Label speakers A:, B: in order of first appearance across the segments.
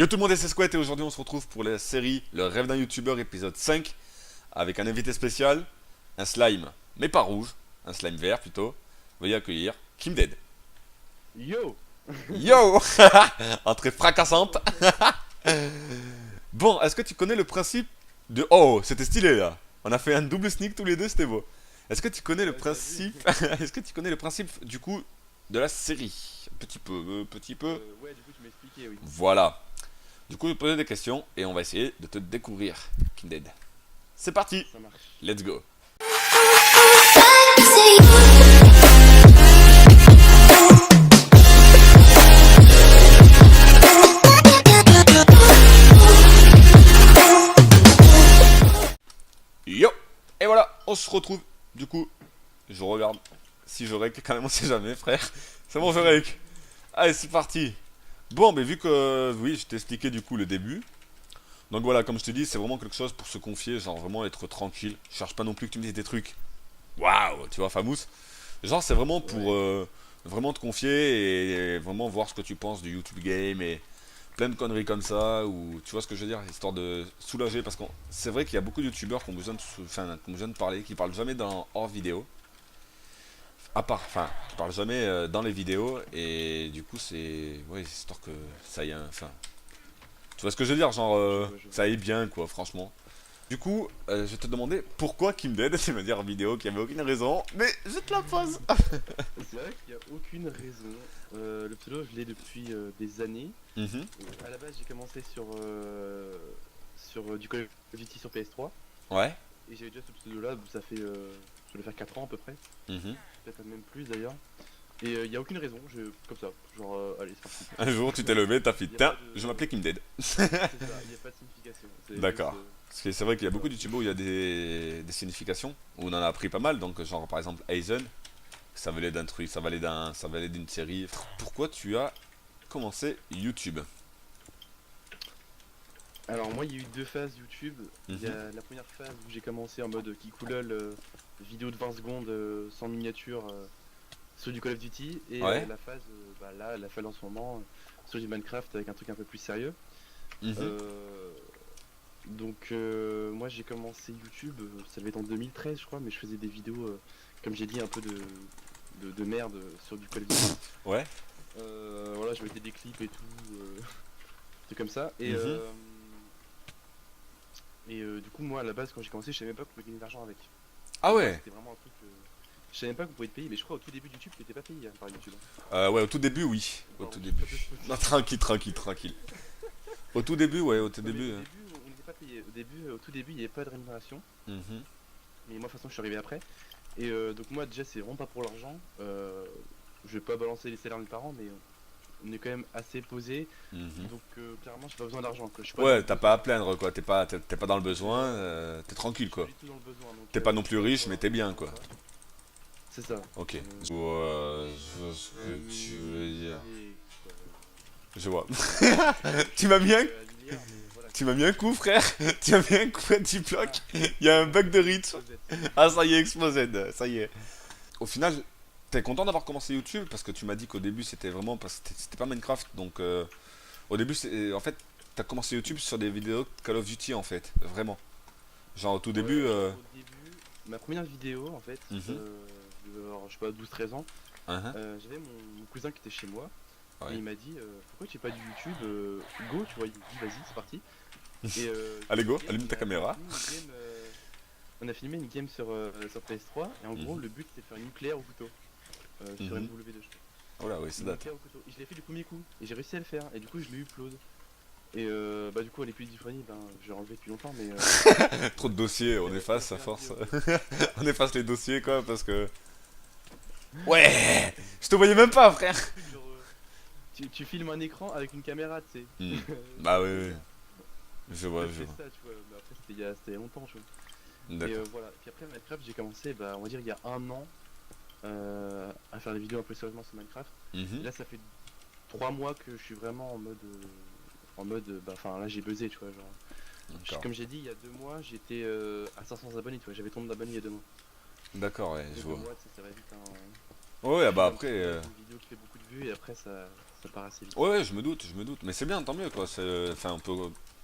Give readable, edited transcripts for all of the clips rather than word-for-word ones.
A: Yo tout le monde, c'est Squat et aujourd'hui on se retrouve pour la série Le rêve d'un youtubeur épisode 5 avec un invité spécial, un slime, mais pas rouge, un slime vert plutôt. Veuillez accueillir Kim Dead.
B: Yo!
A: Yo Entrée fracassante. Bon, est-ce que tu connais le principe de... Oh, c'était stylé là. On a fait un double sneak tous les deux, c'était beau. Est-ce que tu connais le
B: Ouais, t'as vu?
A: principe... Est-ce que tu connais le principe du coup de la série? Petit peu, petit peu.
B: Ouais, du coup, tu m'as expliqué, oui.
A: Voilà. Du coup, je vais te poser des questions et on va essayer de te découvrir, Kinded. C'est parti,
B: Ça marche.
A: let's go. Yo. Et voilà, on se retrouve. Du coup, je regarde si je rec, quand même on sait jamais, frère. C'est bon, je rec. Allez, c'est parti. Bon, mais vu que, oui, je t'ai expliqué du coup le début. Donc voilà, comme je te dis, c'est vraiment quelque chose pour se confier, genre vraiment être tranquille. Je cherche pas non plus que tu me dises des trucs. Waouh, tu vois, famous. Genre, c'est vraiment pour
B: Ouais.
A: vraiment te confier et vraiment voir ce que tu penses du YouTube game et plein de conneries comme ça. Ou tu vois ce que je veux dire, histoire de soulager. Parce que c'est vrai qu'il y a beaucoup de YouTubeurs qui ont besoin de, enfin, qui ont besoin de parler, qui parlent jamais dans hors vidéo. À part, enfin, qui parlent jamais dans les vidéos. Et du coup, c'est. Ouais, c'est histoire que ça y est, enfin. Tu vois ce que je veux dire, genre,
B: Je vois.
A: ça aille bien, quoi, franchement. Du coup, je vais te demander pourquoi Kim Dead. Tu vas dire en vidéo qu'il n'y avait aucune raison, mais je te la pose.
B: C'est vrai qu'il n'y a aucune raison. Le pseudo, je l'ai depuis des années.
A: Mhm.
B: À la base, j'ai commencé sur du Call of Duty sur PS3.
A: Ouais.
B: Et j'avais déjà ce pseudo-là, ça fait. Ça doit faire 4 ans à peu près.
A: Mhm.
B: Peut-être même plus d'ailleurs. Et il n'y a aucune raison, comme ça. Genre, allez, c'est parti.
A: Un jour, tu t'es levé, t'as fait,
B: Il n'y a
A: tiens,
B: pas de.
A: je m'appelais Kim Dead.
B: C'est ça, il n'y a pas de signification. C'est juste.
A: D'accord. Parce que c'est vrai qu'il y a beaucoup
B: Voilà.
A: de youtubeurs où il y a des significations, où on en a appris pas mal, donc genre par exemple Aizen, ça valait d'un truc, ça valait d'une série. Pourquoi tu as commencé YouTube?
B: Alors moi il y a eu deux phases YouTube. Il y
A: Mhm.
B: a la première phase où j'ai commencé en mode kikoulol, vidéo de 20 secondes sans miniature sur du Call of Duty. Et
A: Ouais.
B: la phase, là, la phase en ce moment, sur du Minecraft avec un truc un peu plus sérieux.
A: Mhm.
B: Euh, moi j'ai commencé YouTube, ça devait être en 2013 je crois, mais je faisais des vidéos, comme j'ai dit, un peu de merde sur du Call of Duty.
A: Ouais.
B: Voilà, je mettais des clips et tout, c'est comme ça.
A: Mhm.
B: Du coup, moi à la base, quand j'ai commencé, je savais même pas qu'on pouvait gagner de l'argent avec.
A: Ah
B: Pour moi,
A: ouais.
B: c'était vraiment un truc. Je savais même pas qu'on pouvait te payer, mais je crois au tout début de YouTube, t'étais pas payé par YouTube, hein.
A: Ouais, au tout début, oui. Au
B: Pardon,
A: tout
B: je sais
A: début.
B: pas de fausse
A: Non,
B: histoire.
A: tranquille, tranquille, tranquille. Au tout début, ouais, au tout
B: Ouais, mais
A: début.
B: au
A: Hein.
B: début, on n'était pas payé. Au tout début, il n'y avait pas de rémunération.
A: Mhm.
B: Mais moi, de toute façon, je suis arrivé après. Donc, moi, déjà, c'est vraiment pas pour l'argent. Je vais pas balancer les salaires de mes parents, mais on est quand même assez posé.
A: Mhm.
B: Donc, clairement, j'ai pas besoin d'argent, quoi. Je suis pas dans
A: Ouais,
B: le
A: t'as pas
B: besoin.
A: à plaindre, quoi. T'es pas dans le
B: C'est
A: besoin,
B: ça.
A: t'es tranquille,
B: Je suis pas
A: quoi.
B: du tout dans le besoin. Donc,
A: T'es pas non
B: je
A: plus
B: suis pas
A: riche,
B: pour
A: mais t'es bien,
B: l'argent,
A: quoi.
B: ça. C'est ça.
A: Ok.
B: Euh,
A: Je vois ce que tu veux dire.
B: et, quoi,
A: Je vois.
B: je
A: Tu
B: suis
A: m'as
B: pas
A: mis un...
B: à 10 milliards, mais voilà,
A: Tu
B: quoi.
A: m'as mis un coup, frère. Tu m'as mis un coup à 10
B: Ah,
A: blocs. Il y a un bug de rythme.
B: Exposed.
A: Ah, ça y est, explosé. Ça y est. Au final, t'es content d'avoir commencé YouTube parce que tu m'as dit qu'au début c'était vraiment parce que c'était pas Minecraft. Donc au début, en fait, t'as commencé YouTube sur des vidéos de Call of Duty en fait, vraiment. Genre au tout début.
B: Ouais, genre au début, ma première vidéo en fait,
A: Mhm.
B: je devais avoir, je sais pas, 12 13 ans,
A: Hein,
B: j'avais mon cousin qui était chez moi et
A: ouais.
B: il m'a dit pourquoi tu fais pas du YouTube, go, tu vois, il me dit vas-y, c'est parti.
A: Allez
B: Du coup,
A: go, allume ta caméra.
B: on a filmé une game sur PS3 et en gros,
A: Mhm.
B: le but c'était de faire une nucléaire au couteau sur
A: Mhm.
B: MW2, je crois.
A: Oh là, oui, c'est
B: Une
A: date.
B: nucléaire au couteau. Et je l'ai fait du premier coup et j'ai réussi à le faire et du coup, je l'ai upload. Du coup, elle est plus disponible, hein, je l'ai enlevé depuis longtemps, mais
A: Trop de dossiers, on
B: c'est la
A: efface à
B: première
A: force.
B: vidéo, quoi.
A: On efface les dossiers quoi parce que. Ouais. Je te voyais même pas, frère.
B: Le truc genre, tu filmes un écran avec une caméra, tu sais.
A: Hmm. Bah
B: C'est un
A: oui,
B: peu
A: oui.
B: ça.
A: Je
B: J'ai
A: vois, je
B: fait
A: vois.
B: ça, tu vois. Mais après, c'était il y a longtemps, tu vois.
A: D'accord.
B: Voilà. Puis après, Minecraft, j'ai commencé, on va dire, il y a un an à faire des vidéos un peu sérieusement sur Minecraft. Et
A: Mhm.
B: là, ça fait 3 mois que je suis vraiment en mode, enfin, là, j'ai buzzé, tu vois. Genre,
A: D'accord.
B: comme j'ai dit, il y a 2 mois, j'étais à 500 abonnés, tu vois. J'avais 30 abonnés il y a 2 mois.
A: D'accord, ouais,
B: Et
A: je
B: deux
A: vois.
B: mois, tu sais, ça va vite, hein.
A: Ouais, ah
B: Tu
A: bah
B: fais un
A: après.
B: petit live, une vidéo qui fait beaucoup de vues et après ça part assez vite.
A: Ouais, ouais, je me doute, je me doute. Mais c'est bien, tant mieux, quoi. Enfin,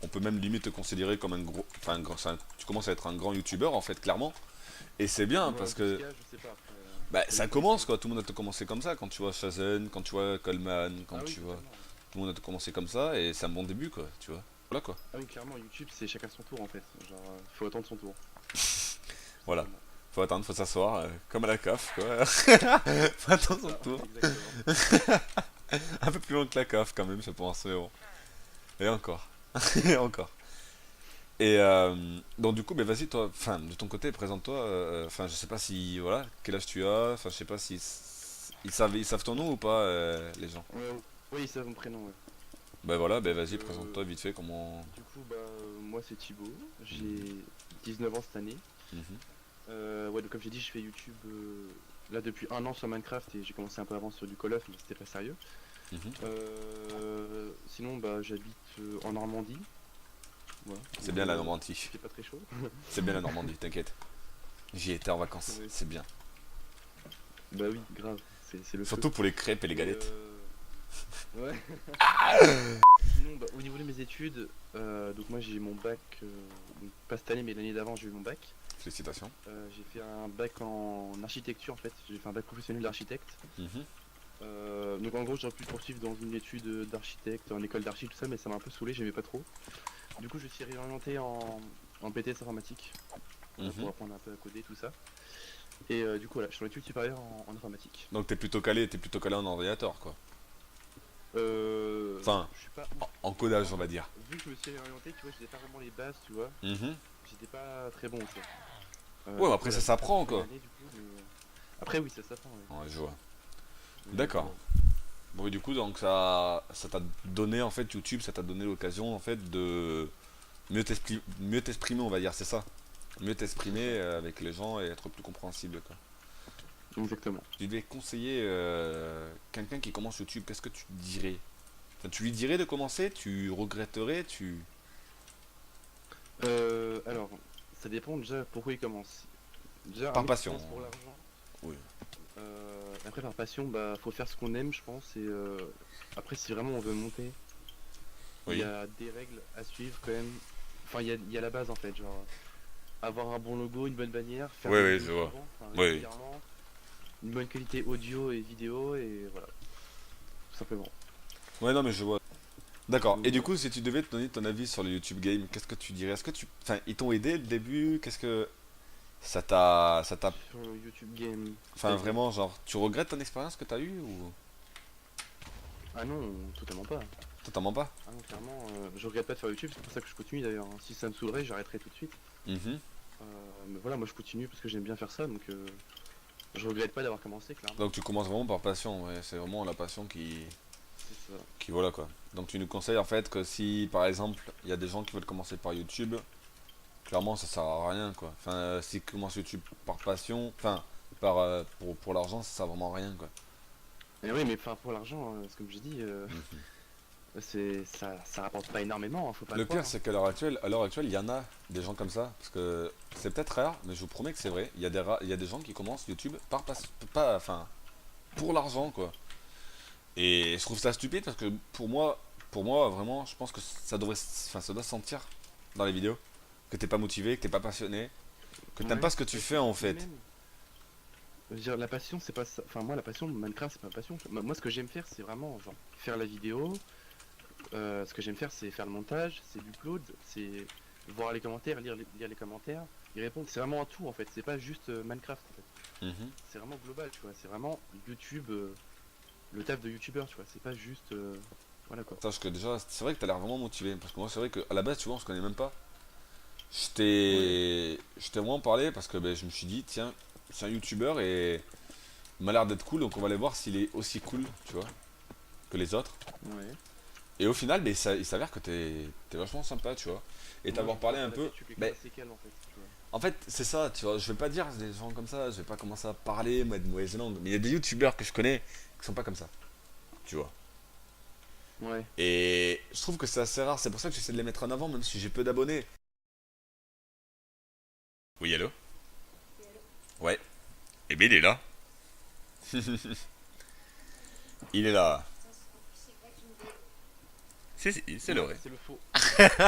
A: on peut même limite te considérer comme un gros. Enfin, tu commences à être un grand youtubeur, en fait, clairement. Et c'est bien,
B: Moi,
A: parce que.
B: jusqu'à, je sais pas après.
A: Bah,
B: Ça
A: ça
B: dépend des
A: commence,
B: semaines.
A: quoi. Tout le monde a commencé comme ça. Quand tu vois Shazen, quand tu vois Coleman, quand
B: Ah oui,
A: tu vois.
B: totalement.
A: Tout le monde a commencé comme ça, et c'est un bon début, quoi. Tu vois. Voilà, quoi.
B: Ah oui, clairement, YouTube, c'est chacun son tour en fait. Genre, faut attendre son tour, tout
A: Voilà.
B: simplement.
A: Faut attendre, faut s'asseoir, comme à la CAF, quoi. Faut
B: C'est
A: attendre son
B: ça,
A: tour.
B: exactement.
A: Un peu plus loin que la CAF, quand même, je pense, mais bon. Et encore. Et encore. Et donc du coup, ben vas-y toi, enfin de ton côté, présente-toi. Enfin, je sais pas si voilà, quel âge tu as. Enfin, je sais pas si ils savent ton nom ou pas les gens.
B: Oui, ils savent mon prénom, ouais.
A: Ben voilà, ben
B: Donc,
A: vas-y, présente-toi vite fait comment.
B: du coup, bah, moi c'est Thibaut, j'ai 19 ans cette année.
A: Mhm,
B: Ouais, donc comme j'ai dit, je fais YouTube là depuis un an sur Minecraft et j'ai commencé un peu avant sur du Call of, mais c'était pas sérieux.
A: mhm.
B: Sinon, bah, j'habite en Normandie, voilà.
A: C'est
B: Donc,
A: bien la Normandie.
B: c'est pas très chaud.
A: C'est bien la Normandie, t'inquiète. J'y étais en vacances,
B: Ouais.
A: c'est bien.
B: Bah oui, grave, c'est le feu.
A: Surtout pour les crêpes et les
B: Et
A: galettes.
B: ouais. Sinon, bah, au niveau de mes études, donc moi j'ai eu mon bac, donc pas cette année mais l'année d'avant j'ai eu mon bac.
A: Félicitations.
B: J'ai fait un bac en architecture en fait, j'ai fait un bac professionnel d'architecte.
A: Mhm,
B: Donc en gros j'aurais pu poursuivre dans une étude d'architecte, en école d'archi tout ça, mais ça m'a un peu saoulé, j'aimais pas trop. Du coup je me suis réorienté en BTS informatique, pour
A: mhm.
B: apprendre un peu à coder tout ça. Et du coup voilà, je suis en études supérieures en informatique.
A: Donc t'es plutôt calé en ordinateur quoi. Enfin,
B: Je suis pas
A: en
B: en
A: codage on va
B: fait,
A: dire.
B: vu que je me suis réorienté, tu vois, j'étais pas vraiment les bases, tu vois.
A: Mhm.
B: J'étais pas très bon, tu vois.
A: Ouais, mais
B: Du coup,
A: après ça
B: voilà, j'ai pas
A: s'apprend
B: fait une
A: quoi.
B: année, du coup, après, oui, ça s'apprend, ouais.
A: Ouais, je vois.
B: Mais
A: D'accord. Bon, et du coup, donc ça t'a donné en fait YouTube, ça t'a donné l'occasion en fait de mieux t'exprimer, on va dire, c'est ça. Mieux
B: c'est
A: t'exprimer
B: ça.
A: avec les gens et être plus compréhensible, quoi.
B: Exactement.
A: Tu devais conseiller quelqu'un qui commence YouTube, qu'est-ce que tu dirais? Enfin, tu lui dirais de commencer, tu regretterais, tu.
B: Alors, ça dépend déjà pourquoi il commence. Déjà, un
A: Par
B: mec qui
A: passion.
B: commence pour l'argent.
A: Oui.
B: Après, par passion, bah, faut faire ce qu'on aime, je pense. Et après, si vraiment on veut monter, il y
A: Oui.
B: a des règles à suivre quand même. Enfin, il y a la base en fait, genre avoir un bon logo, une bonne bannière, faire
A: Oui,
B: des
A: oui,
B: vidéos
A: je vois.
B: souvent, enfin,
A: Oui.
B: régulièrement, une bonne qualité audio et vidéo, et voilà, tout simplement.
A: Ouais, non, mais je vois. D'accord.
B: Donc
A: Et du
B: voilà.
A: coup, si tu devais te donner ton avis sur le YouTube Game, qu'est-ce que tu dirais? Est-ce que tu. Enfin, ils t'ont aidé le début? Qu'est-ce que. Ça t'a.
B: Sur le YouTube Game,
A: Enfin,
B: c'est-à-dire.
A: vraiment, genre, tu regrettes ton expérience que t'as eue ou.
B: Ah non, totalement pas.
A: Totalement pas.
B: Ah non, clairement, je regrette pas de faire YouTube, c'est pour ça que je continue d'ailleurs, hein. Si ça me saoulerait, j'arrêterais tout de suite.
A: Mhm.
B: Mais voilà, moi je continue parce que j'aime bien faire ça, donc je regrette pas d'avoir commencé, clairement.
A: Donc tu commences vraiment par passion, ouais. C'est vraiment la passion qui.
B: C'est ça.
A: Qui voilà quoi. Donc tu nous conseilles en fait que si par exemple il y a des gens qui veulent commencer par YouTube, clairement ça sert à rien quoi. Enfin, s'ils commencent YouTube par passion, enfin, pour l'argent, ça sert vraiment à rien quoi.
B: Et oui, mais enfin, pour l'argent, c'est comme je dis,
A: Mhm.
B: ça rapporte pas énormément, hein, faut pas le
A: Le pire
B: croire, hein.
A: c'est qu'à l'heure actuelle, il y en a des gens comme ça, parce que c'est peut-être rare, mais je vous promets que c'est vrai. Il y a des gens qui commencent YouTube pas, enfin, pour l'argent quoi. Et je trouve ça stupide parce que pour moi vraiment, je pense que ça doit se sentir dans les vidéos que t'es pas motivé, que t'es pas passionné, que t'aimes
B: Ouais.
A: pas ce que tu
B: Ouais,
A: fais en
B: mais
A: fait.
B: même, je veux dire, la passion, c'est pas ça. Enfin, moi, la passion, Minecraft, c'est pas ma passion. Moi, ce que j'aime faire, c'est vraiment, genre, faire la vidéo. Ce que j'aime faire, c'est faire le montage, c'est l'upload, c'est voir les commentaires, lire les commentaires, y répondre. C'est vraiment un tout, en fait. C'est pas juste Minecraft, en fait.
A: Mhm.
B: C'est vraiment global, tu vois. C'est vraiment YouTube, le taf de youtubeur, tu vois. C'est pas juste, voilà quoi.
A: Sache que déjà, c'est vrai que t'as l'air vraiment motivé. Parce que moi, c'est vrai qu'à la base, tu vois, on se connaît même pas. Je
B: Ouais,
A: t'ai vraiment parlé parce que ben, je me suis dit, tiens, c'est un youtubeur et il m'a l'air d'être cool, donc on va aller voir s'il est aussi cool, tu vois, que les autres.
B: ouais.
A: Et au final, ben, il s'avère que t'es vachement sympa, tu vois. Et
B: Moi,
A: t'avoir
B: je
A: parlé
B: pense à
A: un
B: la
A: peu.
B: tête, je suis quelqu'un
A: Ben,
B: d'assez calme, en fait, tu vois.
A: en fait, c'est ça, tu vois. Je vais pas dire des gens comme ça, je vais pas commencer à parler, moi, de mauvaise langue. Mais il y a des youtubeurs que je connais qui sont pas comme ça, tu vois.
B: Ouais.
A: Et je trouve que c'est assez rare, c'est pour ça que j'essaie de les mettre en avant, même si j'ai peu d'abonnés. Oui, allô? Ouais. Eh bien, il est là. Il est là.
C: Ça, c'est vrai qu'il me dit.
A: Si, c'est le vrai.
B: C'est le faux.
C: C'est faux?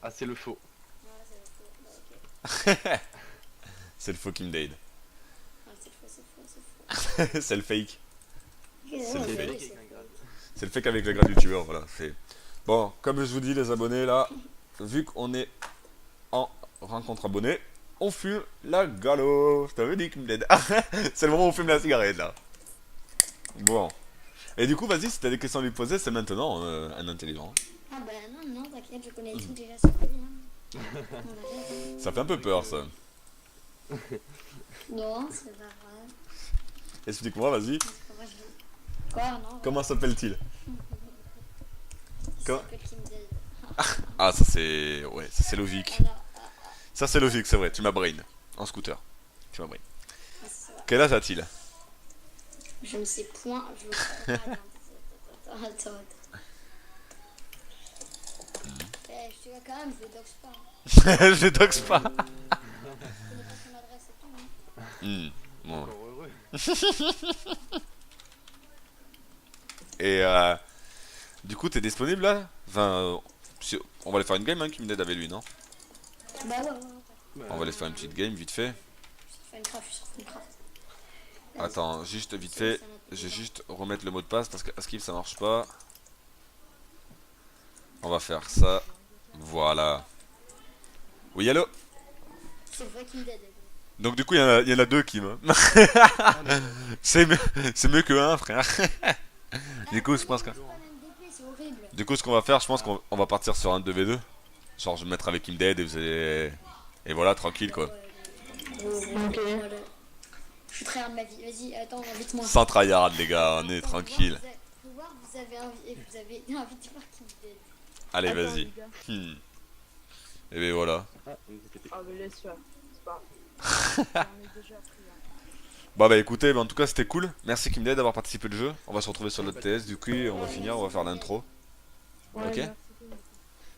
B: Ah, c'est le faux.
C: Non, là, c'est le faux. Bah, ok.
A: C'est le fucking Dade.
C: Ah, c'est faux, c'est faux, c'est faux.
A: C'est le fake.
C: C'est
A: le
C: oui,
A: fake.
C: c'est faux.
A: C'est le fake avec le grade youtubeur, voilà. Bon, comme je vous dis les abonnés là, vu qu'on est en rencontre abonnés, on fume la galo. Je t'avais dit qu'il me l'aide. C'est le moment où on fume la cigarette là. Bon. Et du coup, vas-y, si t'as des questions à lui poser, c'est maintenant un intelligent.
C: Ah bah non, non, t'inquiète, je connais tout déjà sur lui. Hein. On a
A: Ça fait un peu peur ça.
C: Non, c'est pas vrai.
A: Explique-moi, vas-y.
C: C'est pas vrai, je... Quoi, non?
A: Comment s'appelle-t-il?
C: Il
A: Comment-
C: s'appelle Kim Dade.
A: Ah, ça c'est. Ouais, ça c'est logique.
C: Alors,
A: Ça c'est logique, c'est vrai. Tu m'as brain. En scooter. Tu m'as brain.
C: c'est vrai.
A: Quel âge a-t-il?
C: Je ne sais point, je attends. Eh, je te dis quand même, je le doxe pas. Hein.
A: Je doxe pas.
C: Je connais pas son adresse et tout. Hein.
A: Bon.
B: Encore heureux.
A: Et du coup, t'es disponible là? Enfin, on va aller faire une game, hein, qui me avec lui, non?
C: Bah ouais.
B: Bah,
A: On va aller faire une petite game vite fait.
C: Je suis sur Minecraft.
A: Attends, juste vite fait. Je vais juste remettre le mot de passe parce que Escape ça marche pas. On va faire ça. Voilà. Oui, allô?
C: C'est vrai qu'il me dead.
A: Donc du coup, il y en a deux qui me. C'est mieux que un, frère. Du coup, je pense que...
C: C'est horrible.
A: Du coup, ce qu'on va faire, je pense qu'on va partir sur un 2v2. Genre, je vais me mettre avec Imdead et vous allez... Et voilà, tranquille, quoi.
C: Ok. Voilà. Je suis très hard de ma vie. Vas-y, attends, invite-moi.
A: Sans tryhard, les gars, on est tranquille.
C: Faut voir, vous avez envie de voir qui me dead.
A: Allez,
D: Attends,
A: vas-y.
D: les gars.
A: Et ben voilà.
B: Ah, on était pété.
D: Ah, mais laisse faire. C'est pas grave. On est déjà pris. Hein.
A: Bah écoutez, en tout cas c'était cool. Merci Kimdead d'avoir participé au jeu. On va se retrouver sur notre TS du coup et on va finir, on va faire l'intro.
D: Ouais,
A: Ok.
D: merci.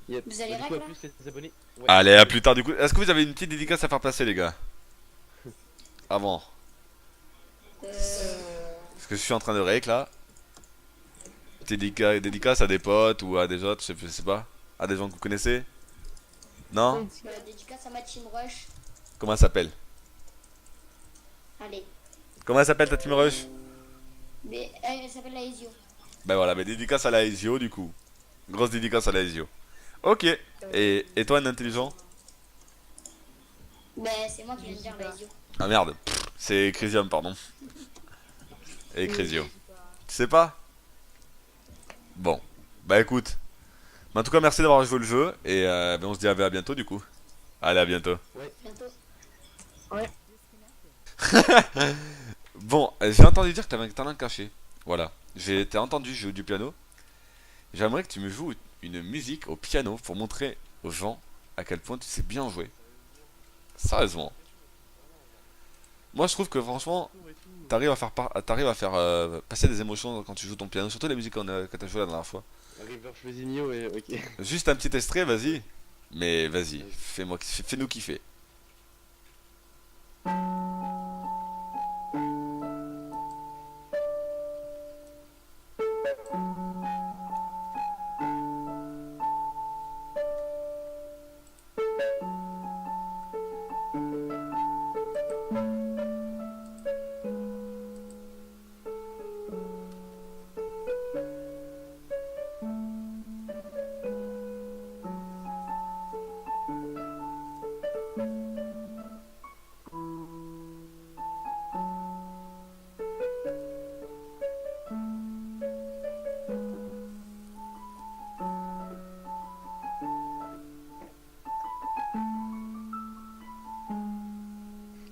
B: Yep.
C: Vous allez
B: Du coup,
C: règle,
B: à plus les abonnés. Ouais.
A: Allez, à plus tard du coup. Est-ce que vous avez une petite dédicace à faire passer les gars? Avant. Parce que je suis en train de rec là. Dédicace à des potes ou à des autres, je sais pas. À des gens que vous connaissez? Non?
C: Dédicace à ma team rush.
A: Comment elle s'appelle?
C: Allez.
A: Comment elle s'appelle ta team rush?
C: Mais elle s'appelle la Ezio.
A: Bah voilà, mais dédicace à la Ezio du coup. Grosse dédicace à la Ezio. Ok. Et toi un intelligent?
C: Bah c'est moi qui viens de dire la Ezio.
A: Ah merde. C'est Crisium pardon. Et Crisio. Tu sais pas? Bon. Bah écoute. Mais en tout cas merci d'avoir joué le jeu. Et ben, on se dit à bientôt du coup. Allez à bientôt.
C: Bientôt.
A: Bon, j'ai entendu dire que t'avais un talent caché. Voilà. T'ai entendu jouer du piano. J'aimerais que tu me joues une musique au piano pour montrer aux gens à quel point tu sais bien jouer. Sérieusement. Moi je trouve que franchement, t'arrives à faire passer des émotions quand tu joues ton piano, surtout la musique que t'as joué la dernière fois.
B: River Flosinho et ok.
A: Juste un petit extrait, vas-y. Mais vas-y, fais-nous kiffer.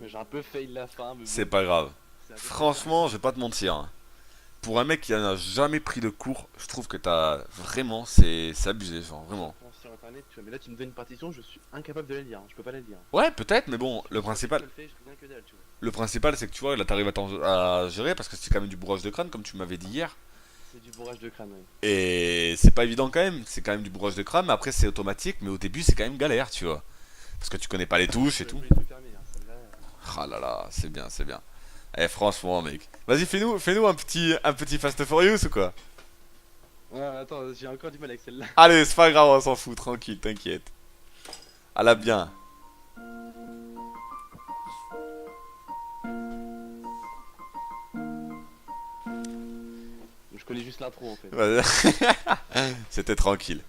B: J'ai un peu fail la fin, mais bon,
A: C'est pas grave.
B: c'est un peu-
A: Franchement, je vais pas te mentir, hein. Pour un mec qui en a jamais pris de cours, je trouve que t'as vraiment, c'est abusé, genre vraiment.
B: Je pense sur internet, tu vois, mais là tu me donnes une partition, je suis incapable de la lire, hein, je peux pas la lire.
A: Ouais, peut-être, mais bon, le
B: Je
A: principal,
B: le fais, je reviens que dalle, tu vois.
A: le principal, c'est que tu vois, là, t'arrives à gérer parce que c'est quand même du bourrage de crâne, comme tu m'avais dit hier.
B: C'est du bourrage de crâne, ouais.
A: Et c'est pas évident quand même, c'est quand même du bourrage de crâne, mais après c'est automatique, mais au début c'est quand même galère, tu vois. Parce que tu connais pas les touches et tout.
B: Les trucs fermés, hein, celle-là,
A: Ah là là, c'est bien, c'est bien. Eh, franchement, mec. Vas-y, fais-nous un petit Fast Furious ou quoi?
B: Ouais, attends, j'ai encore du mal avec celle-là.
A: Allez, c'est pas grave, on s'en fout, tranquille, t'inquiète. À la bien.
B: Je connais juste l'intro en fait.
A: Ouais. C'était tranquille.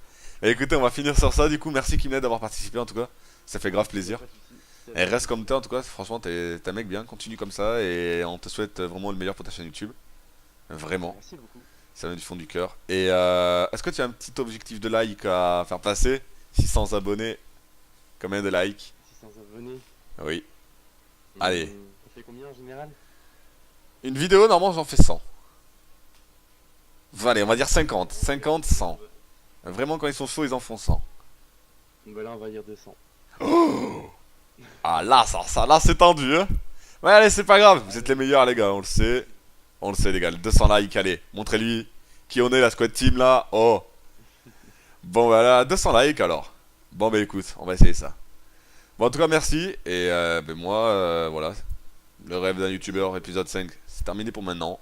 A: Et écoutez, on va finir sur ça. Du coup, merci Kimlet d'avoir participé en tout cas. Ça fait grave plaisir.
B: Pas de soucis.
A: Et reste comme t'es en tout cas. Franchement, t'es un mec bien. Continue comme ça. Et on te souhaite vraiment le meilleur pour ta chaîne YouTube. Vraiment.
B: Merci beaucoup.
A: Ça vient du fond du cœur. Et est-ce que tu as un petit objectif de like à faire passer? 600 abonnés. Combien de likes?
B: 600 abonnés.
A: Oui. Allez.
B: Ça fait combien en général?
A: Une vidéo, normalement, j'en fais 100. Allez, on va dire 50. 50, 100. Vraiment, quand ils sont chauds, ils en font 100.
B: Bah là on va dire 200.
A: Ah là, là c'est tendu, hein. Ouais, allez, c'est pas grave. Vous êtes les meilleurs, les gars, on le sait. On le sait, les gars. 200 likes, allez. Montrez-lui qui on est, la squad team, là. Oh. Bon, voilà, 200 likes, alors. Bon, bah écoute, on va essayer ça. Bon, en tout cas, merci. Et moi, voilà. Le rêve d'un youtubeur, épisode 5, c'est terminé pour maintenant.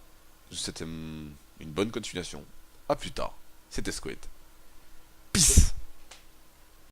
A: Je vous souhaite une bonne continuation. A plus tard. C'était Squid.